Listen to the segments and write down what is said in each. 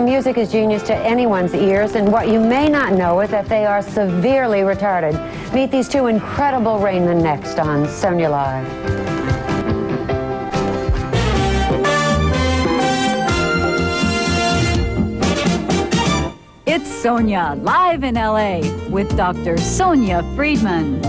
music is genius to anyone's ears, and what you may not know is that they are severely retarded. Meet these two incredible Rainmen next on Sonya Live. It's Sonya, live in LA, with Dr. Sonya Friedman.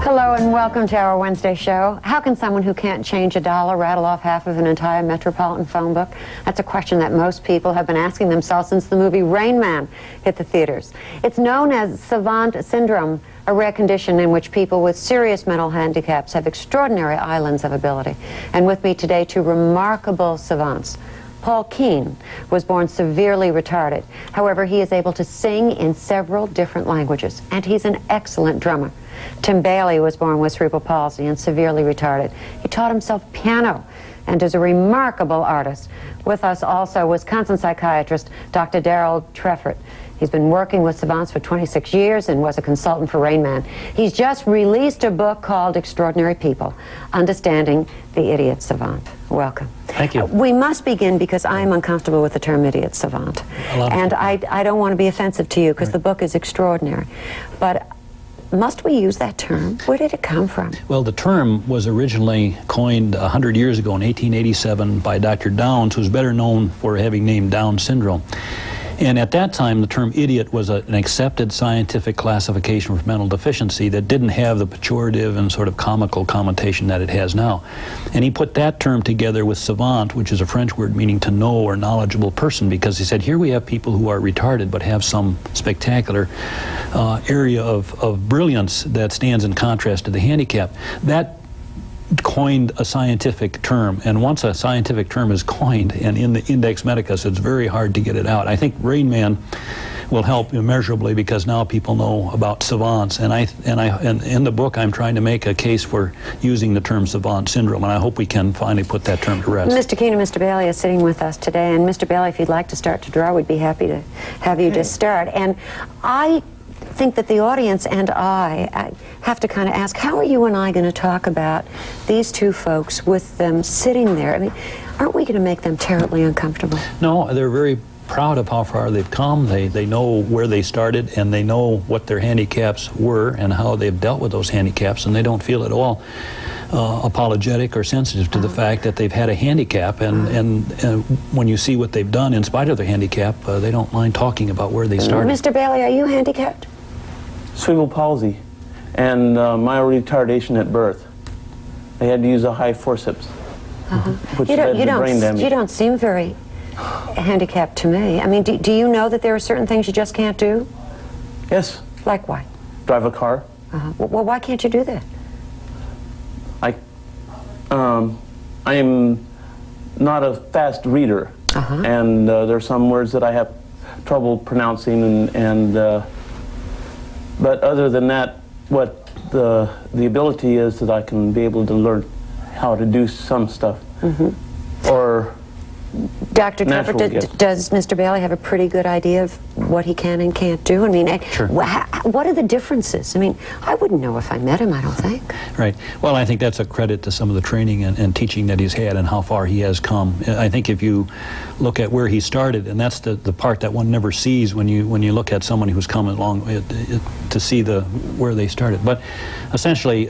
Hello and welcome to our Wednesday show. How can someone who can't change a dollar rattle off half of an entire Metropolitan phone book? That's a question that most people have been asking themselves since the movie Rain Man hit the theaters. It's known as Savant syndrome, a rare condition in which people with serious mental handicaps have extraordinary islands of ability. And with me today, two remarkable savants. Paul Kuehn was born severely retarded. However, he is able to sing in several different languages, and he's an excellent drummer. Tim Bailey was born with cerebral palsy and severely retarded. He taught himself piano and is a remarkable artist. With us also, Wisconsin psychiatrist Dr. Darrell Treffert. He's been working with savants for 26 years and was a consultant for Rain Man. He's just released a book called Extraordinary People, Understanding the Idiot Savant. Welcome. Thank you. We must begin because I am uncomfortable with the term idiot savant. And I don't want to be offensive to you because the book is extraordinary. But must we use that term? Where did it come from? Well, the term was originally coined 100 years ago in 1887 by Dr. Downs, who's better known for having named Down syndrome. And at that time, the term idiot was an accepted scientific classification for mental deficiency that didn't have the pejorative and sort of comical connotation that it has now. And he put that term together with savant, which is a French word meaning to know or knowledgeable person, because he said, here we have people who are retarded but have some spectacular area of brilliance that stands in contrast to the handicap. That coined a scientific term, and once a scientific term is coined and in the Index Medicus, it's very hard to get it out. I think Rain Man will help immeasurably because now people know about savants, and in the book I'm trying to make a case for using the term savant syndrome, and I hope we can finally put that term to rest. Mr. Kuehn and Mr. Bailey are sitting with us today, and Mr. Bailey, if you'd like to start to draw, we'd be happy to have you just start. And I think that the audience and I have to kind of ask, how are you and I going to talk about these two folks with them sitting there? I mean, aren't we going to make them terribly uncomfortable? No, they're very proud of how far they've come. They know where they started, and they know what their handicaps were and how they've dealt with those handicaps, and they don't feel at all apologetic or sensitive to the fact that they've had a handicap, and when you see what they've done in spite of their handicap, they don't mind talking about where they started. Mr. Bailey, are you handicapped? Cerebral palsy and mild retardation at birth. They had to use a high forceps, which led to brain damage. You don't seem very handicapped to me. I mean, do you know that there are certain things you just can't do? Yes. Like what? Drive a car. Well, why can't you do that? I am not a fast reader, and there are some words that I have trouble pronouncing, but other than that, what the ability is that I can be able to learn how to do some stuff. Or Dr. Treffert, does Mr. Bailey have a pretty good idea of what he can and can't do? I mean, sure. What are the differences? I mean, I wouldn't know if I met him, I don't think. Right. Well, I think that's a credit to some of the training and teaching that he's had and how far he has come. I think if you look at where he started, and that's the part that one never sees when you look at someone who's come along to see where they started. But essentially,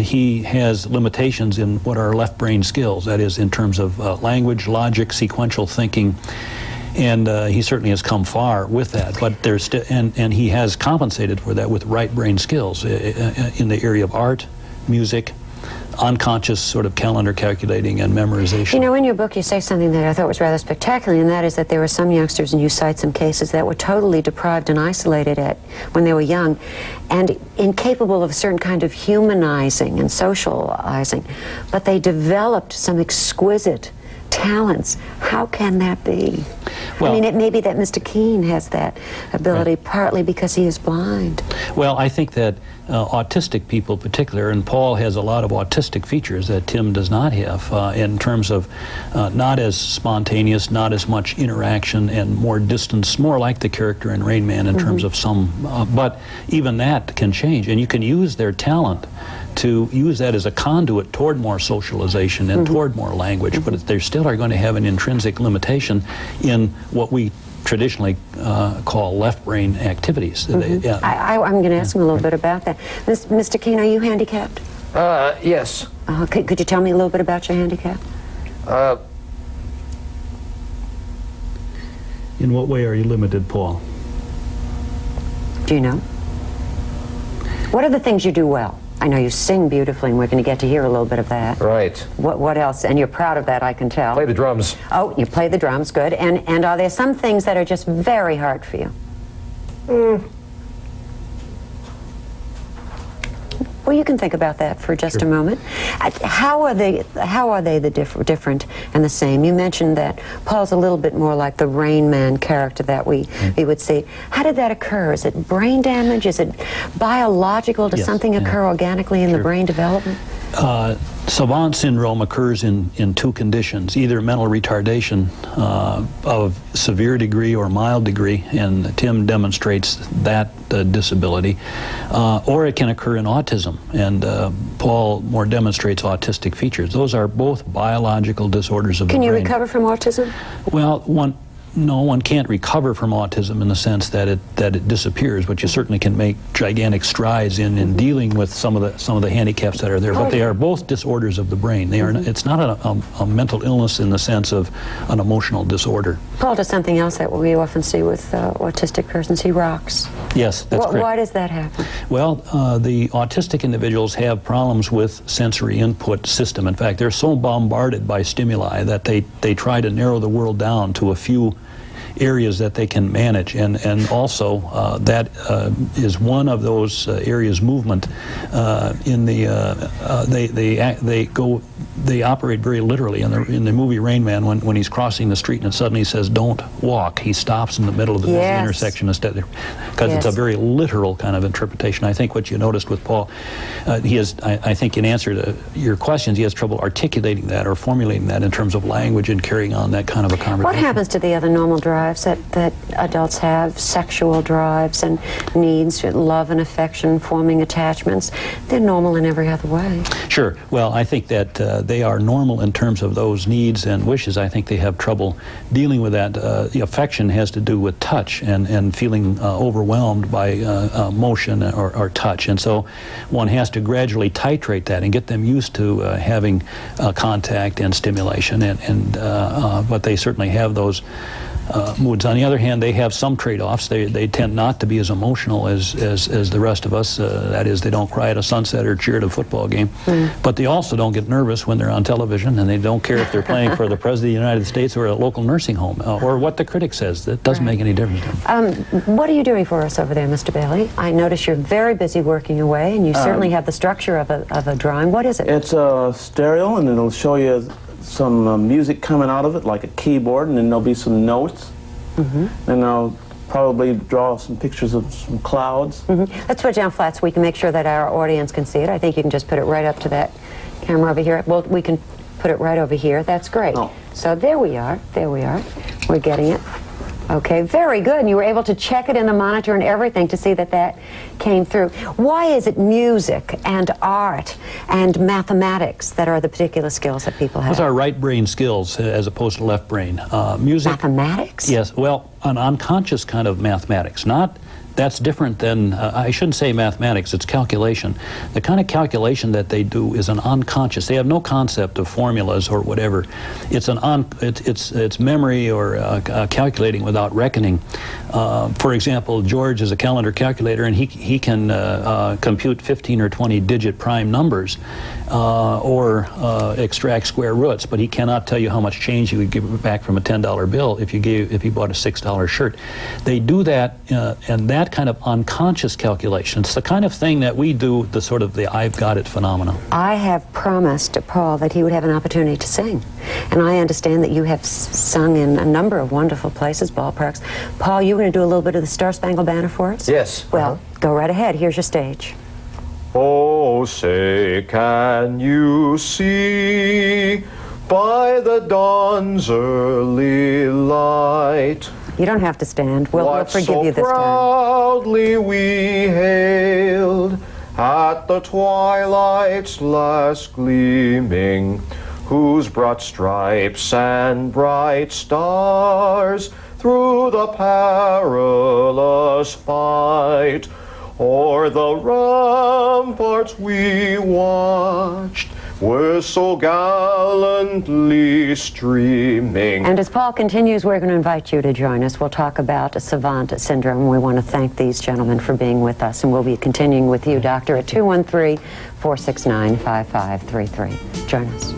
he has limitations in what are left brain skills, that is in terms of language, logic, sequential thinking, and he certainly has come far with that, but there's still, and he has compensated for that with right brain skills in the area of art, music, unconscious sort of calendar calculating and memorization. You know, in your book you say something that I thought was rather spectacular, and that is that there were some youngsters, and you cite some cases, that were totally deprived and isolated when they were young and incapable of a certain kind of humanizing and socializing, but they developed some exquisite talents. How can that be? Well, I mean, it may be that Mr. Kuehn has that ability partly because he is blind. Well, I think that autistic people in particular, and Paul has a lot of autistic features that Tim does not have in terms of not as spontaneous, not as much interaction, and more distance, more like the character in Rain Man in terms of some, but even that can change, and you can use their talent to use that as a conduit toward more socialization and toward more language, but they still are going to have an intrinsic limitation in what we traditionally call left brain activities. I'm going to ask him a little bit about that. Mr. Kuehn, are you handicapped? Yes. Could you tell me a little bit about your handicap? In what way are you limited, Paul? Do you know? What are the things you do well? I know you sing beautifully, and we're going to get to hear a little bit of that. Right. What else? And you're proud of that, I can tell. Play the drums. Oh, you play the drums, good. And are there some things that are just very hard for you? Well, you can think about that for just a moment. How are they the different and the same? You mentioned that Paul's a little bit more like the Rain Man character that we would see. How did that occur? Is it brain damage? Is it biological? Does something occur organically in the brain development? Savant syndrome occurs in two conditions, either mental retardation of severe degree or mild degree, and Tim demonstrates that disability, or it can occur in autism, and Paul more demonstrates autistic features. Those are both biological disorders of the brain. Can you recover from autism? Well, one can't recover from autism in the sense that it disappears, but you certainly can make gigantic strides in dealing with some of the handicaps that are there. But they are both disorders of the brain. They are. It's not a mental illness in the sense of an emotional disorder. Paul does something else that we often see with autistic persons. He rocks. Yes, that's correct. Why does that happen? Well, the autistic individuals have problems with sensory input system. In fact, they're so bombarded by stimuli that they try to narrow the world down to a few areas that they can manage, and also that is one of those areas movement in the they operate very literally in the movie Rain Man. When he's crossing the street and suddenly says don't walk, he stops in the middle of the busy intersection instead, because it's a very literal kind of interpretation. I think what you noticed with Paul, he has, I think in answer to your questions, he has trouble articulating that or formulating that in terms of language and carrying on that kind of a conversation. What happens to the other normal drives that adults have, sexual drives and needs, love and affection, forming attachments? They're normal in every other way. Sure. Well, I think that they are normal in terms of those needs and wishes. I think they have trouble dealing with that. The affection has to do with touch and feeling overwhelmed by motion or touch. And so one has to gradually titrate that and get them used to having contact and stimulation. But they certainly have those moods. On the other hand, they have some trade-offs. They tend not to be as emotional as the rest of us. That is, they don't cry at a sunset or cheer at a football game. But they also don't get nervous when they're on television, and they don't care if they're playing for the President of the United States or a local nursing home, or what the critic says. That doesn't make any difference to them. What are you doing for us over there, Mr. Bailey? I notice you're very busy working away, and you certainly have the structure of a drawing. What is it? It's a stereo, and it'll show you some music coming out of it, like a keyboard, and then there'll be some notes. And I'll probably draw some pictures of some clouds. Let's put it down flat so we can make sure that our audience can see it. I think you can just put it right up to that camera over here. Well, we can put it right over here. That's great. Oh. So there we are. There we are. We're getting it. Okay, very good. And you were able to check it in the monitor and everything to see that came through. Why is it music and art and mathematics that are the particular skills that people have? Those are right brain skills as opposed to left brain. Music. Mathematics? Yes, well, an unconscious kind of mathematics. That's different than, I shouldn't say mathematics, it's calculation. The kind of calculation that they do is an unconscious. They have no concept of formulas or whatever. It's it's memory or calculating without reckoning. For example, George is a calendar calculator, and he can compute 15 or 20 digit prime numbers or extract square roots, but he cannot tell you how much change you would give back from a $10 bill if you bought a $6 shirt. They do that, and that kind of unconscious calculation. It's the kind of thing that we do, the sort of the I've got it phenomenon. I have promised Paul that he would have an opportunity to sing. And I understand that you have sung in a number of wonderful places, ballparks. Paul, you going to do a little bit of the Star Spangled Banner for us? Yes. Well, go right ahead. Here's your stage. Oh, say, can you see by the dawn's early light You don't have to stand. We'll forgive you this time. What so proudly we hailed at the twilight's last gleaming, whose broad stripes and bright stars through the perilous fight o'er the ramparts we watched were so gallantly streaming. And as Paul continues, we're going to invite you to join us. We'll talk about Savant syndrome. We want to thank these gentlemen for being with us, and we'll be continuing with you, Doctor, at 213-469-5533. Join us.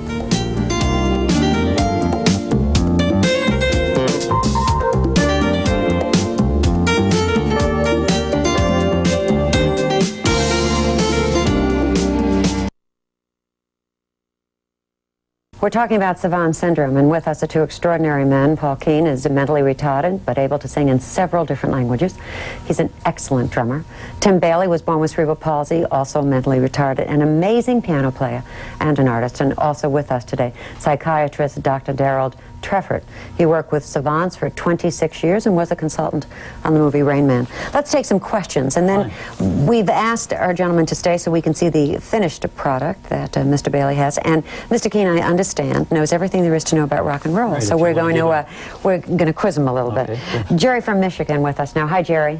We're talking about Savant syndrome, and with us are two extraordinary men. Paul Kuehn is mentally retarded, but able to sing in several different languages. He's an excellent drummer. Tim Bailey was born with cerebral palsy, also mentally retarded, an amazing piano player and an artist. And also with us today, psychiatrist Dr. Darrell Treffert. He worked with savants for 26 years and was a consultant on the movie Rain Man. Let's take some questions, and then we've asked our gentleman to stay so we can see the finished product that Mr. Bailey has. And Mr. Kuehn, I understand, knows everything there is to know about rock and roll. Right, so we're going to quiz him a little bit. Sure. Jerry from Michigan with us now. Hi, Jerry.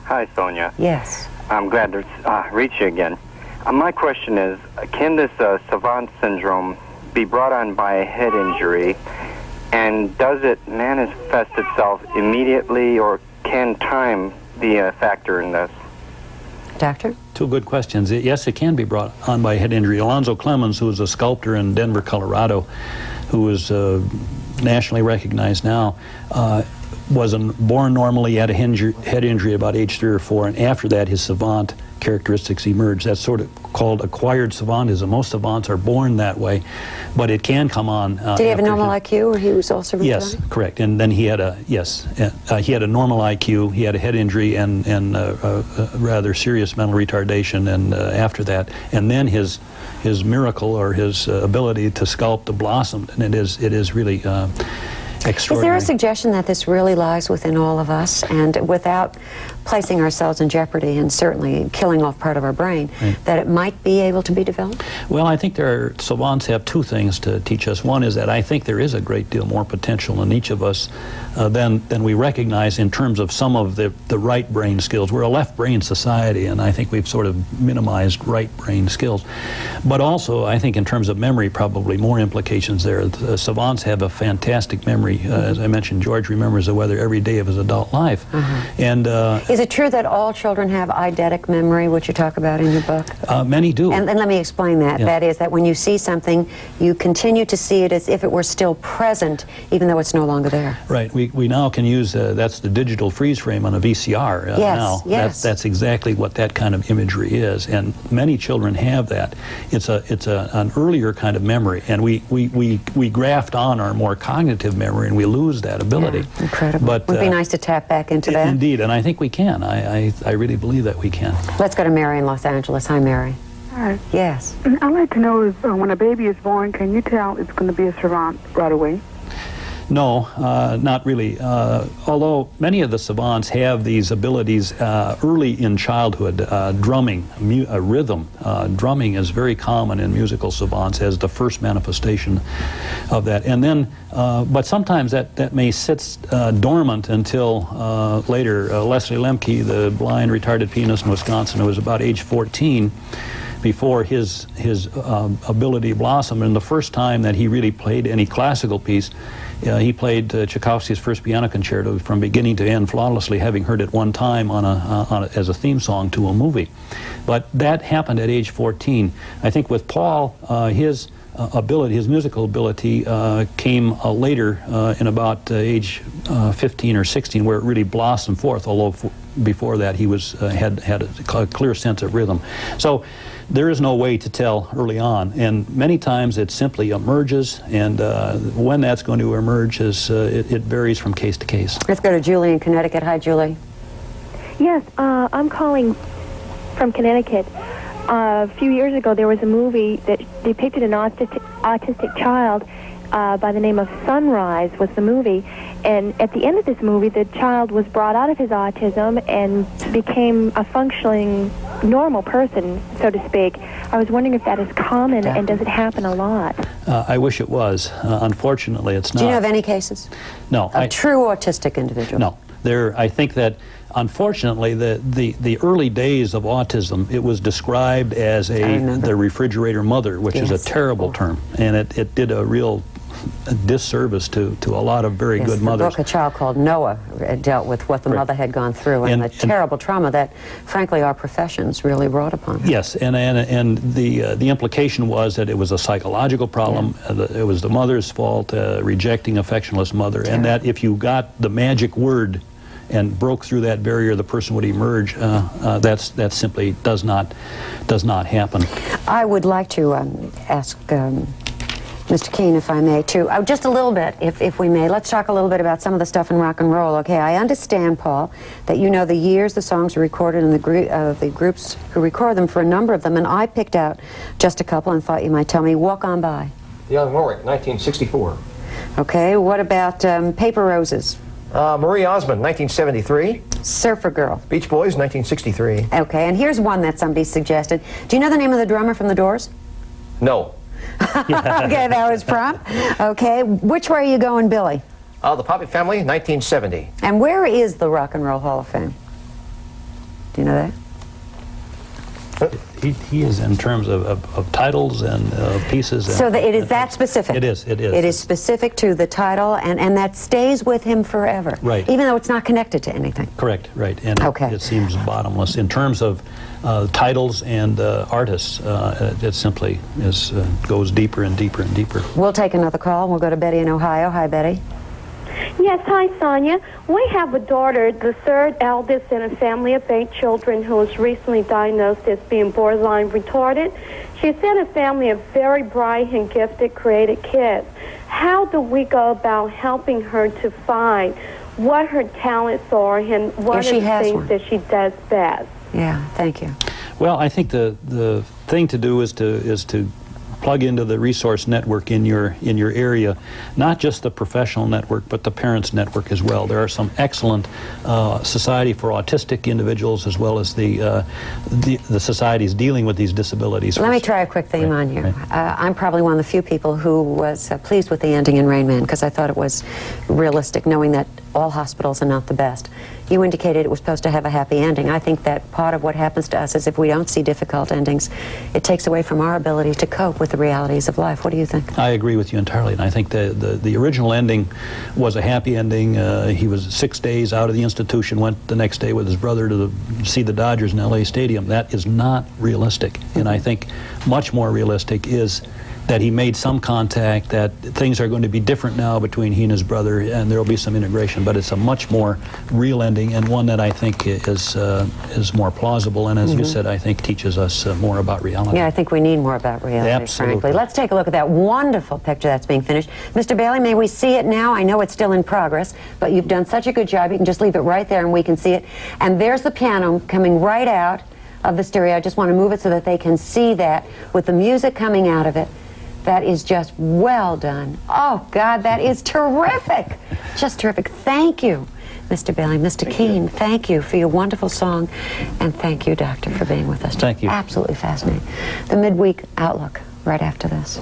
Hi, Sonia. Yes. I'm glad to reach you again. My question is, can this Savant syndrome be brought on by a head injury? And does it manifest itself immediately, or can time be a factor in this? Doctor? Two good questions. Yes, it can be brought on by head injury. Alonzo Clemens, who is a sculptor in Denver, Colorado, who is nationally recognized now, was born normally, had a head injury about age 3 or 4, and after that his savant characteristics emerge. That's sort of called acquired savantism. Most savants are born that way, but it can come on. Did he have a normal IQ, or he was also retarded? Yes, correct. And then he had a he had a normal IQ. He had a head injury and a rather serious mental retardation. And after that, and then his miracle, or his ability to sculpt, blossomed, and it is really. Is there a suggestion that this really lies within all of us, and without placing ourselves in jeopardy and certainly killing off part of our brain, that it might be able to be developed? Well, I think savants have two things to teach us. One is that I think there is a great deal more potential in each of us than we recognize in terms of some of the right brain skills. We're a left brain society, and I think we've sort of minimized right brain skills. But also, I think in terms of memory, probably more implications there. The savants have a fantastic memory. As I mentioned, George remembers the weather every day of his adult life. And is it true that all children have eidetic memory, which you talk about in your book? Many do. And let me explain that. Yeah. That is that when you see something, you continue to see it as if it were still present, even though it's no longer there. Right. We now can use, that's the digital freeze frame on a VCR now. Yes. That's exactly what that kind of imagery is, and many children have that. It's an earlier kind of memory, and we graft on our more cognitive memory, and we lose that ability. Yeah, incredible. But it would be nice to tap back into that. Indeed, and I think we can. I really believe that we can. Let's go to Mary in Los Angeles. Hi, Mary. Hi. Yes. I'd like to know if when a baby is born, can you tell it's going to be a savant right away? No, not really. Although many of the savants have these abilities early in childhood. Drumming, rhythm. Drumming is very common in musical savants as the first manifestation of that. And then, but sometimes that may sit dormant until later. Leslie Lemke, the blind retarded pianist in Wisconsin, who was about age 14, before his ability blossomed. And the first time that he really played any classical piece, he played Tchaikovsky's First Piano Concerto from beginning to end flawlessly, having heard it one time as a theme song to a movie. But that happened at age 14. I think with Paul, his musical ability came later in about age 15 or 16, where it really blossomed forth, although before that he had a clear sense of rhythm. So there is no way to tell early on, and many times it simply emerges, and when that's going to emerge it varies from case to case. Let's go to Julie in Connecticut. Hi, Julie. Yes, I'm calling from Connecticut. A few years ago there was a movie that depicted an autistic child, by the name of Sunrise was the movie. And at the end of this movie, the child was brought out of his autism and became a functioning, normal person, so to speak. I was wondering if that is common, and does it happen a lot? I wish it was. Unfortunately, it's not. Do you know of any cases? No. Of true autistic individuals? No. I think that, unfortunately, the early days of autism, it was described as the refrigerator mother, which is a terrible term, and it did a real disservice to a lot of very good mothers. The book, A Child Called Noah, dealt with what the mother had gone through and the terrible trauma that, frankly, our professions really brought upon her. Yes, and the implication was that it was a psychological problem. It was the mother's fault, rejecting affectionless mother, and that if you got the magic word and broke through that barrier, the person would emerge. That simply does not happen. I would like to ask Mr. Kuehn, if I may, too. Just a little bit, if we may. Let's talk a little bit about some of the stuff in rock and roll. Okay, I understand, Paul, that you know the years the songs were recorded and the groups who record them for a number of them, and I picked out just a couple and thought you might tell me. Walk On By. Young Warwick, 1964. Okay, what about Paper Roses? Marie Osmond, 1973. Surfer Girl. Beach Boys, 1963. Okay, and here's one that somebody suggested. Do you know the name of the drummer from The Doors? No. Okay, that was prompt. Okay, which way are you going, Billy? The Poppy Family, 1970. And where is the Rock and Roll Hall of Fame? Do you know that? He is in terms of titles and pieces. And, so it is that specific? It is. It is specific to the title, and that stays with him forever. Right. Even though it's not connected to anything. Correct, right. And it seems bottomless. In terms of titles and artists, it simply goes deeper and deeper and deeper. We'll take another call. We'll go to Betty in Ohio. Hi, Betty. Yes, hi, Sonya. We have a daughter, the third eldest in a family of 8 children, who was recently diagnosed as being borderline retarded. She's in a family of very bright and gifted, creative kids. How do we go about helping her to find what her talents are and what are the things that she does best? Yeah, thank you. Well, I think the thing to do is to plug into the resource network in your area, not just the professional network, but the parents network as well. There are some excellent Society for Autistic Individuals, as well as the societies dealing with these disabilities. Let me try a quick theme on you. I'm probably one of the few people who was pleased with the ending in Rain Man, because I thought it was realistic, knowing that all hospitals are not the best. You indicated it was supposed to have a happy ending. I think that part of what happens to us is if we don't see difficult endings, it takes away from our ability to cope with the realities of life. What do you think? I agree with you entirely, and I think the original ending was a happy ending. He was 6 days out of the institution, went the next day with his brother to see the Dodgers in LA Stadium. That is not realistic, and I think much more realistic is that he made some contact, that things are going to be different now between he and his brother, and there will be some integration, but it's a much more real ending, and one that I think is more plausible, and as you said, I think teaches us more about reality. Yeah, I think we need more about reality, frankly. Let's take a look at that wonderful picture that's being finished. Mr. Bailey, may we see it now? I know it's still in progress, but you've done such a good job. You can just leave it right there and we can see it. And there's the piano coming right out of the stereo. I just want to move it so that they can see that with the music coming out of it. That is just well done. Oh, God, that is terrific. Just terrific. Thank you, Mr. Bailey. Mr. Kuehn, thank you for your wonderful song. And thank you, Doctor, for being with us. Thank you. Absolutely fascinating. The Midweek Outlook right after this.